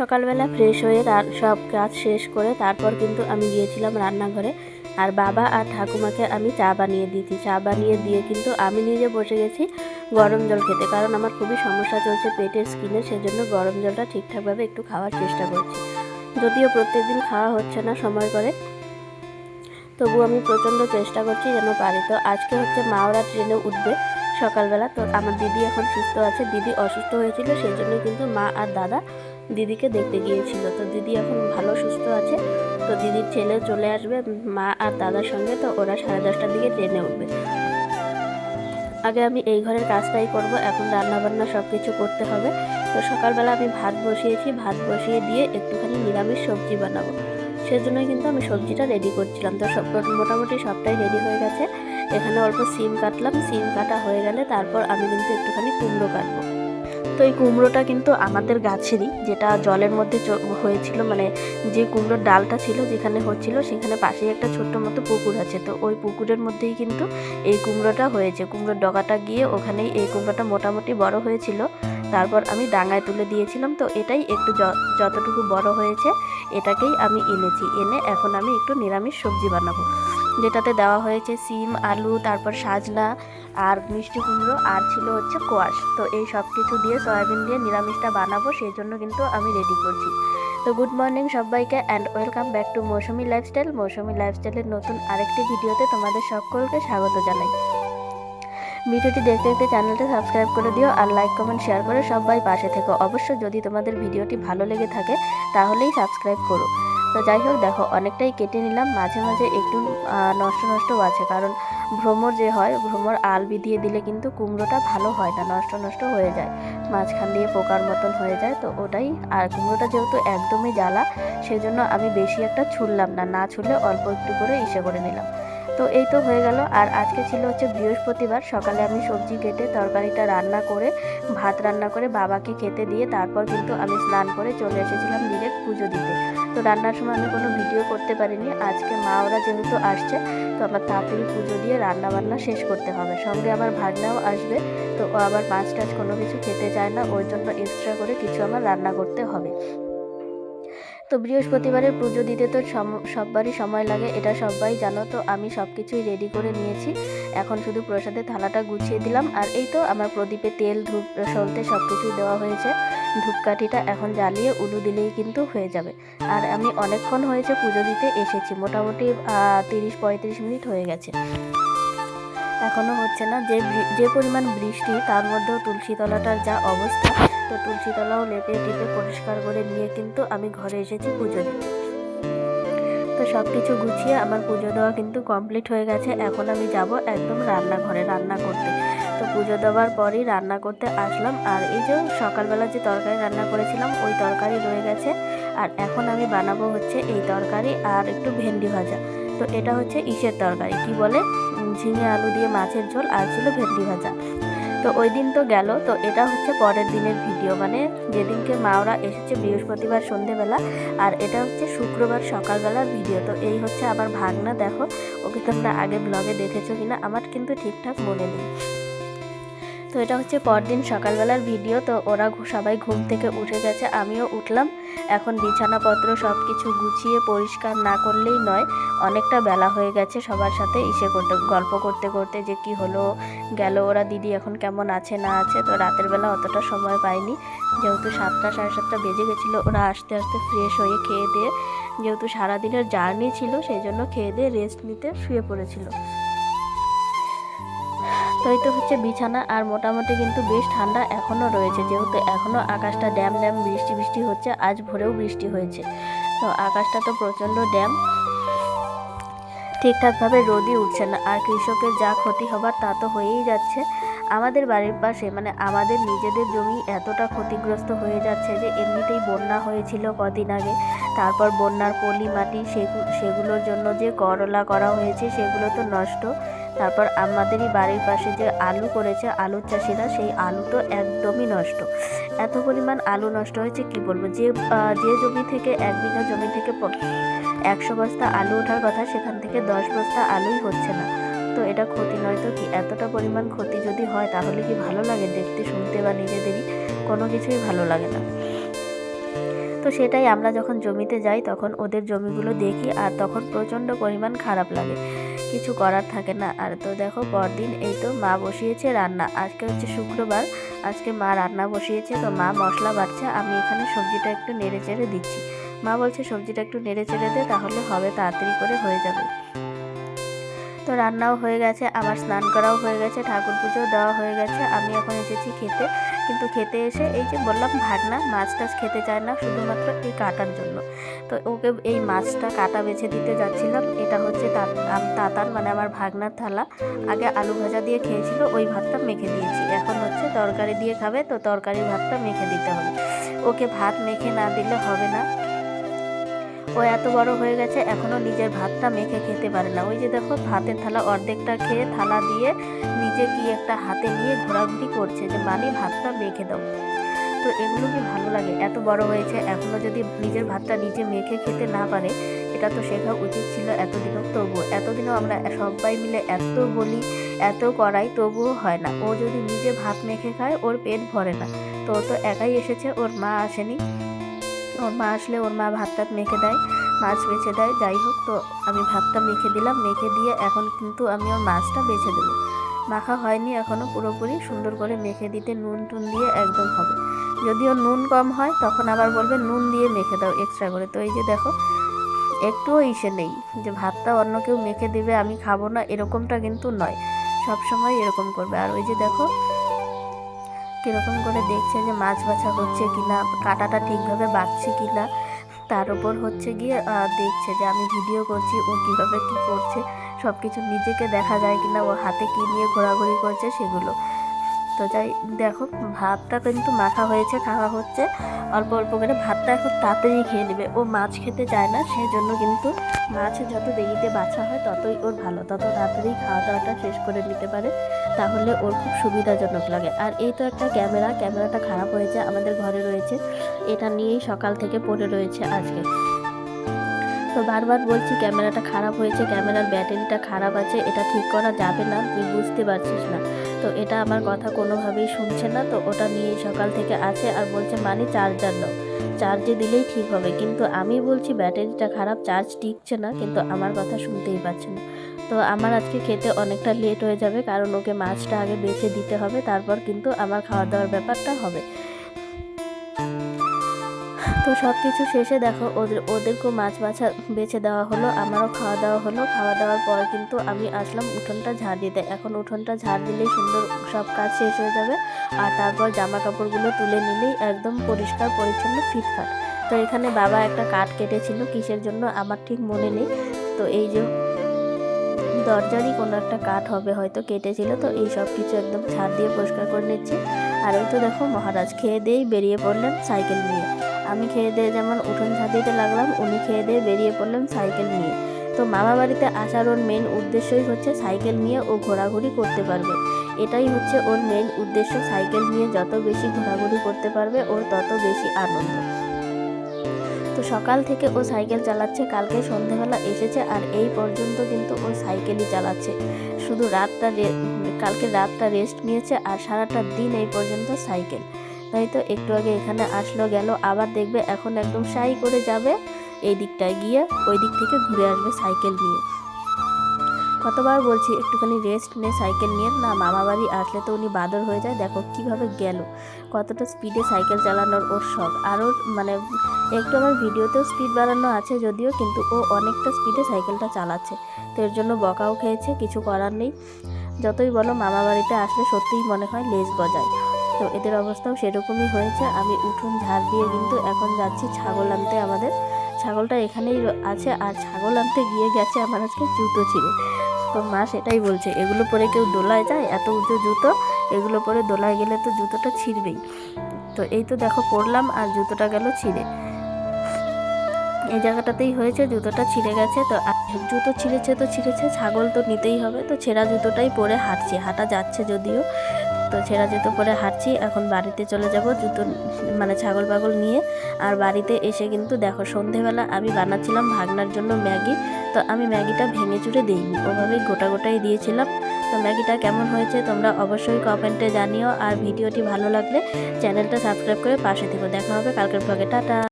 সকালবেলা ফ্রেশ হয়ে সব কাজ শেষ করে তারপর কিন্তু আমি গিয়েছিলাম রান্নাঘরে। আর বাবা আর ঠাকুমাকে আমি চা বানিয়ে দিয়েছি। চা বানিয়ে দিয়ে কিন্তু আমি নিজে বসে গেছি গরম জল খেতে, কারণ আমার খুবই সমস্যা চলছে পেটের স্কিনে, সেজন্য গরম জলটা ঠিকঠাকভাবে একটু খাওয়ার চেষ্টা করছি। যদিও প্রত্যেকদিন খাওয়া হচ্ছে না সময় করে, তবু আমি প্রচণ্ড চেষ্টা করছি যেন পারি। তো আজকে হচ্ছে মা ওরা ট্রেনে উঠবে সকালবেলা। তো আমার দিদি এখন সুস্থ আছে, দিদি অসুস্থ হয়েছিল, সেই জন্য কিন্তু মা আর দাদা দিদিকে দেখতে গিয়েছিল। তো দিদি এখন ভালো সুস্থ আছে। তো দিদির ছেলে চলে আসবে মা আর দাদার সঙ্গে। তো ওরা 10:30টার দিকে ট্রেনে উঠবে। আগে আমি এই ঘরের কাজটাই করব, এখন রান্নাবান্না সব কিছু করতে হবে। তো সকালবেলা আমি ভাত বসিয়েছি, ভাত বসিয়ে দিয়ে একটুখানি নিরামিষ সবজি বানাবো, সেজন্যই কিন্তু আমি সবজিটা রেডি করছিলাম। তো সব মোটামুটি সবটাই রেডি হয়ে গেছে। এখানে অল্প সিম কাটলাম, সিম কাটা হয়ে গেলে তারপর আমি কিন্তু একটুখানি কুমড়ো কাটবো। তো এই কুমড়োটা কিন্তু আমাদের গাছেরই, যেটা জলের মধ্যে হয়েছিল, মানে যে কুমড়োর ডালটা ছিল যেখানে হচ্ছিল সেখানে পাশেই একটা ছোট্ট মতো পুকুর আছে। তো ওই পুকুরের মধ্যেই কিন্তু এই কুমড়োটা হয়েছে। কুমড়োর ডগাটা গিয়ে ওখানেই এই কুমড়োটা মোটামুটি বড় হয়েছিল। তারপর আমি ডাঙায় তুলে দিয়েছিলাম। তো এটাই একটু যতটুকু বড় হয়েছে এটাকেই আমি এনেছি, এনে এখন আমি একটু নিরামিষ সবজি বানাবো, যেটাতে দেওয়া হয়েছে সিম, আলু, তারপর সাজনা আর মিষ্টি কুমড়ো, আর ছিল হচ্ছে কোয়াশ। তো এই সব কিছু দিয়ে সয়াবিন দিয়ে নিরামিষটা বানাবো, সেই জন্য কিন্তু আমি রেডি করছি। তো গুড মর্নিং সবাইকে, and welcome back to Mousumi lifestyle. Mousumi লাইফস্টাইলের নতুন আরেকটি ভিডিওতে তোমাদের সকলকে স্বাগত জানাই। ভিডিওটি দেখতে দেখতে চ্যানেলটা সাবস্ক্রাইব করে দিও, আর লাইক কমেন্ট শেয়ার করে সবাই পাশে থেকো। অবশ্য যদি তোমাদের ভিডিওটি ভালো লেগে থাকে তাহলেই সাবস্ক্রাইব করো। তো যাই হোক, দেখো অনেকটাই কেটে নিলাম, মাঝে মাঝে একটু নষ্টও আছে, কারণ ভ্রমর যে হয়, ভ্রমর আল বিধিয়ে দিলে কিন্তু কুমড়োটা ভালো হয় না, নষ্ট হয়ে যায়, মাঝখান দিয়ে পোকার মতন হয়ে যায়। তো ওটাই, আর কুমড়োটা যেহেতু একদমই জ্বালা, সেজন্য আমি বেশি একটা ছুললাম না, ছুলে অল্প একটু করে করে নিলাম। তো এই তো হয়ে গেল। আর আজকে ছিল হচ্ছে বৃহস্পতিবার। সকালে আমি সবজি কেটে তরকারিটা রান্না করে, ভাত রান্না করে বাবাকে খেতে দিয়ে তারপর কিন্তু আমি স্নান করে চলে এসেছিলাম ডিরেক্ট পুজো দিতে। তো রান্নার সময় আমি কোনো ভিডিও করতে পারিনি। আজকে মা ওরা যেহেতু আসছে, তো আমার তাড়াতাড়ি পুজো দিয়ে রান্না বান্না শেষ করতে হবে। সঙ্গে আমার ভাগনাও আসবে, তো ও আবার মাছ টাছ কোনো কিছু খেতে চায় না, ওর জন্য এক্সট্রা করে কিছু আমার রান্না করতে হবে। তো বৃহস্পতিবারের পুজো দিতে তো সববারই সময় লাগে, এটা সবাই জানো। তো আমি সব কিছুই রেডি করে নিয়েছি, এখন শুধু প্রসাদের থালাটা গুছিয়ে দিলাম। আর এই তো আমার প্রদীপে তেল, ধূপ, সলতে সব কিছুই দেওয়া হয়েছে। ধূপকাঠিটা এখন জ্বালিয়ে উলু দিলেই কিন্তু হয়ে যাবে। আর আমি অনেকক্ষণ হয়েছে পুজো দিতে এসেছি, মোটামুটি 30-35 মিনিট হয়ে গেছে, এখনও হচ্ছে না। যে পরিমাণ বৃষ্টি, তার মধ্যেও তুলসী তলাটার যা অবস্থা, তো তুলসী তলাও লেপে টিপে পরিষ্কার করে নিয়ে কিন্তু আমি ঘরে এসেছি পুজো দিতে। তো সব কিছু গুছিয়ে আমার পুজো দেওয়া কিন্তু কমপ্লিট হয়ে গেছে। এখন আমি যাব একদম রান্নাঘরে রান্না করতে। তো পুজো দেওয়ার পরই রান্না করতে আসলাম। আর এই যে সকালবেলা যে তরকারি রান্না করেছিলাম, ওই তরকারি রয়ে গেছে। আর এখন আমি বানাবো হচ্ছে এই তরকারি আর একটু ভেন্ডি ভাজা। তো এটা হচ্ছে ইসের তরকারি, কি বলে, ঝিঙে আলু দিয়ে মাছের ঝোল, আর ছিল ভেন্ডি ভাজা। তো ওই দিন তো গেল। তো এটা হচ্ছে পরের দিনের ভিডিও, মানে যেদিনকে মা ওরা এসেছে বৃহস্পতিবার সন্ধেবেলা, আর এটা হচ্ছে শুক্রবার সকালবেলার ভিডিও। তো এই হচ্ছে আমার ভাগনা, দেখো ওকে তোমরা আগে ব্লগে দেখেছো কিনা আমার কিন্তু ঠিকঠাক মনে নেই। তো এটা হচ্ছে পরদিন সকালবেলার ভিডিও। তো ওরা সবাই ঘুম থেকে উঠে গেছে, আমিও উঠলাম। এখন বিছানাপত্র সব কিছু গুছিয়ে পরিষ্কার না করলেই নয়, অনেকটা বেলা হয়ে গেছে সবার সাথে গল্প করতে করতে, যে কি হলো গেল, ওরা দিদি এখন কেমন আছে না আছে। তো রাতের বেলা অতটা সময় পাইনি, যেহেতু 7টা 7:30 বেজে গেছিলো ওরা আস্তে আস্তে ফ্রেশ হয়ে খেয়ে দিয়ে, যেহেতু সারাদিনের জার্নি ছিল সেই জন্য খেয়ে দিয়ে রেস্ট নিতে শুয়ে পড়েছিল। তো এই তো হচ্ছে বিছানা। আর মোটামুটি কিন্তু বেশ ঠান্ডা এখনও রয়েছে, যেহেতু এখনও আকাশটা ড্যাম বৃষ্টি হচ্ছে, আজ ভোরেও বৃষ্টি হয়েছে। তো আকাশটা তো প্রচণ্ড ড্যাম, ঠিকঠাকভাবে রোদই উঠছে না। আর কৃষকের যা ক্ষতি হবার তা তো হয়েই যাচ্ছে। আমাদের বাড়ির পাশে, মানে আমাদের নিজেদের জমি এতটা ক্ষতিগ্রস্ত হয়ে যাচ্ছে যে এমনিতেই বন্যা হয়েছিল কদিন আগে, তারপর বন্যার পলি মাটি সেগুলোর জন্য যে করলা করা হয়েছে সেগুলো তো নষ্ট। তারপর আমাদেরই বাড়ির পাশে যে আলু করেছে আলুর চাষিরা, সেই আলু তো একদমই নষ্ট। এত পরিমাণ আলু নষ্ট হয়েছে কি বলবো, যে জমি থেকে 1 বিঘা জমি থেকে 100 বস্তা আলু ওঠার কথা, সেখান থেকে 10 বস্তা আলুই হচ্ছে না। তো এটা ক্ষতি নয় তো কি, এতটা পরিমাণ ক্ষতি যদি হয় তাহলে কি ভালো লাগে দেখতে, শুনতে, বা নিজেদেরই কোনো কিছুই ভালো লাগে না। তো সেটাই আমরা যখন জমিতে যাই তখন ওদের জমিগুলো দেখি, আর তখন প্রচণ্ড পরিমাণ খারাপ লাগে, কিছু করার থাকে না। আর তো দেখো পরদিন এই তো মা বসিয়েছে রান্না, আজকে হচ্ছে শুক্রবার, আজকে মা রান্না বসিয়েছে। তো মা মশলা বাটছে, আমি এখানে সবজিটা একটু নেড়ে চেড়ে দিচ্ছি। মা বলছে সবজিটা একটু নেড়ে চেড়ে দে, তাহলে হবে, তাড়াতাড়ি করে হয়ে যাবে। তো রান্নাও হয়ে গেছে, আমার স্নান করাও হয়ে গেছে, ঠাকুর পুজোও দেওয়া হয়ে গেছে। আমি এখন এসেছি খেতে, কিন্তু খেতে এসে এই যে বললাম ভাগনা মাছ টাছ খেতে চায় না, শুধুমাত্র এই কাটার জন্য। তো ওকে এই মাছটা কাটা বেছে দিতে যাচ্ছিলাম। এটা হচ্ছে তাতার মানে আমার ভাগনার থালা। আগে আলু ভাজা দিয়ে খেয়েছিল, ওই ভাতটা মেখে দিয়েছি। এখন হচ্ছে তরকারি দিয়ে খাবে, তো তরকারি ভাতটা মেখে দিতে হবে। ওকে ভাত মেখে না দিলে হবে না। ও এত বড় হয়ে গেছে, এখনও নিজের ভাতটা মেখে খেতে পারে না। ওই যে দেখো ভাতের থালা অর্ধেকটা খেয়ে থালা দিয়ে নিজে কি একটা হাতে নিয়ে ঘোরাঘুরি করছে যে মানে ভাতটা মেখে দাও। তো এগুলো কি ভালো লাগে? এত বড় হয়েছে এখনও যদি নিজের ভাতটা নিজে মেখে খেতে না পারে, এটা তো শেখা উচিত ছিল এতদিনও। এতদিনও আমরা সবাই মিলে এত বলি, এত করাই, তবুও হয় না। ও যদি নিজে ভাত মেখে খায় ওর পেট ভরে না। তো ও তো একাই এসেছে, ওর মা আসেনি। ওর মা আসলে ওর মা ভাত টাত মেখে দেয়, মাছ বেছে দেয়। যাই হোক, তো আমি ভাতটা মেখে দিলাম, মেখে দিয়ে এখন কিন্তু আমি ওর মাছটা বেছে দেবো। মাখা হয়নি এখনও পুরোপুরি, সুন্দর করে মেখে দিতে নুন টুন দিয়ে একদম হবে। যদি ওর নুন কম হয় তখন আবার বলবে নুন দিয়ে মেখে দাও এক্সট্রা করে। তো এই যে দেখো একটুও ইসে নেই যে ভাতটা অন্য কেউ মেখে দেবে আমি খাবো না, এরকমটা কিন্তু নয়, সব সময় এরকম করবে। আর ওই যে দেখো কীরকম করে দেখছে যে মাছ বাছা হচ্ছে কিনা, কাটাটা ঠিকভাবে বাঁচছে কিনা, তার উপর হচ্ছে গিয়ে দেখছে যে আমি ভিডিও করছি, ও কীভাবে কী করছে, সব কিছু নিজেকে দেখা যায় কিনা, ও হাতে কী নিয়ে ঘোরাঘুরি করছে সেগুলো। তো যাই দেখো ভাতটা কিন্তু মাখা হয়েছে, খাওয়া হচ্ছে অল্প অল্প করে। ভাতটা এখন তাড়াতাড়ি খেয়ে নেবে, ও মাছ খেতে চায় না, সেই জন্য কিন্তু মাছ যত দেরিতে বাছা হয় ততই ওর ভালো, তত তাড়াতাড়ি খাওয়া দাওয়াটা শেষ করে নিতে পারে, তাহলে ওর খুব সুবিধাজনক লাগে। আর এই তো একটা ক্যামেরাটা খারাপ হয়েছে, আমাদের ঘরে রয়েছে, এটা নিয়েই সকাল থেকে পড়ে রয়েছে আজকে। তো বারবার বলছি ক্যামেরাটা খারাপ হয়েছে, ক্যামেরার ব্যাটারিটা খারাপ আছে, এটা ঠিক করা যাবে না, তুই বুঝতে পারছিস না। তো এটা আমার কথা কোনোভাবেই শুনছে না, তো ওটা নিয়ে সকাল থেকে আছে আর বলছে মানে চার্জার দাও, চার্জে দিলেই ঠিক হবে। কিন্তু আমি বলছি ব্যাটারিটা খারাপ, চার্জ টিকছে না, কিন্তু আমার কথা শুনতেই পাচ্ছে না। তো আমার আজকে খেতে অনেকটা লেট হয়ে যাবে, কারণ ওকে মাছটা আগে বেছে দিতে হবে, তারপর কিন্তু আমার খাওয়া দাওয়ার ব্যাপারটা হবে। তো সব কিছু শেষে দেখো ওদেরকেও মাছ বাছা বেছে দেওয়া হলো, আমারও খাওয়া দাওয়া হলো। খাওয়া দাওয়ার পর কিন্তু আমি আসলাম উঠোনটা ঝাড় দিতে। এখন উঠোনটা ঝাড় দিলেই সুন্দর সব কাজ শেষ হয়ে যাবে, আর তারপর জামা কাপড়গুলো তুলে নিলেই একদম পরিষ্কার পরিচ্ছন্ন ফিটফাট। তো এখানে বাবা একটা কাঠ কেটেছিল, কিসের জন্য আমার ঠিক মনে নেই। তো এই যে দরজারই কোনো একটা কাঠ হবে হয়তো, কেটেছিল। তো এই সব কিছু একদম ছাদ দিয়ে পরিষ্কার করে নিচ্ছি। আর ওই তো দেখো মহারাজ খেয়ে দিয়েই বেরিয়ে পড়লেন সাইকেল নিয়ে। আমি খেয়ে দিয়ে যেমন উঠোন ঝাঁট দিতে লাগলাম, উনি খেয়ে দিয়ে বেরিয়ে পড়লেন সাইকেল নিয়ে। তো মামা বাড়িতে আসার ওর মেন উদ্দেশ্যই হচ্ছে সাইকেল নিয়ে ও ঘোরাঘুরি করতে পারবে, এটাই হচ্ছে ওর মেন উদ্দেশ্য। সাইকেল নিয়ে যত বেশি ঘোরাঘুরি করতে পারবে ওর তত বেশি আনন্দ। তো সকাল থেকে ও সাইকেল চালাচ্ছে, কালকে সন্ধেবেলা এসেছে, আর এই পর্যন্ত কিন্তু ও সাইকেলই চালাচ্ছে। শুধু কালকে রাতটা রেস্ট নিয়েছে, আর সারাটা দিন এই পর্যন্ত সাইকেল। তাই তো একটু আগে এখানে আসলো গেল, আবার দেখবে এখন একদম সাই করে যাবে এই দিকটায় গিয়ে, ওই দিক থেকে ঘুরে আসবে সাইকেল নিয়ে। কতবার বলছি একটুখানি রেস্ট নে সাইকেল নিয়ে, না মামা বাড়ি আসলে তো উনি বাদর হয়ে যায়। দেখো কিভাবে গেল, কতটা স্পিডে সাইকেল চালানোর ওর শখ। আরও মানে একটু আমার ভিডিওতেও স্পিড বাড়ানো আছে যদিও, কিন্তু ও অনেকটা স্পিডে সাইকেলটা চালাচ্ছে। তো এর জন্য বকাও খেয়েছে, কিছু করার নেই। যতই বলো মামা বাড়িতে আসলে সত্যিই মনে হয় লেজ গজায়। তো এদের অবস্থাও সেরকমই হয়েছে। আমি উঠোন ঝাড় দিয়ে কিন্তু এখন যাচ্ছি ছাগল আনতে। আমাদের ছাগলটা এখানেই আছে, আর ছাগল আনতে গিয়ে গেছে আমার আজকে জুতো ছিঁড়ে। তো মা সেটাই বলছে, এগুলো পরে কেউ দোলায় যায়, এত উঁচু জুতো, এগুলো পরে দোলায় গেলে তো জুতোটা ছিঁড়বেই। তো এই তো দেখো পরলাম, আর জুতোটা গেল ছিঁড়ে। এই জায়গাটাতেই হয়েছে, জুতোটা ছিঁড়ে গেছে। তো জুতো ছিঁড়েছে তো ছিঁড়েছে, ছাগল তো নিতেই হবে। তো ছেঁড়া জুতোটাই পরে হাঁটছি, হাঁটা যাচ্ছে যদিও। তো ছেঁড়া জুতো পরে হাঁটছি, এখন বাড়িতে চলে যাব জুতো মানে ছাগল পাগল নিয়ে। আর বাড়িতে এসে কিন্তু দেখো সন্ধেবেলা আমি বানাচ্ছিলাম ভাগনার জন্য ম্যাগি। তো আমি ম্যাগিটা ভেঙে চুরে দিইনি, ওভাবেই গোটাই দিয়েছিলাম। তো ম্যাগিটা কেমন হয়েছে তোমরা অবশ্যই কমেন্টে জানিও, আর ভিডিওটি ভালো লাগলে চ্যানেলটা সাবস্ক্রাইব করে পাশে থেকো। দেখা হবে কালকের ব্লগে, টাটা।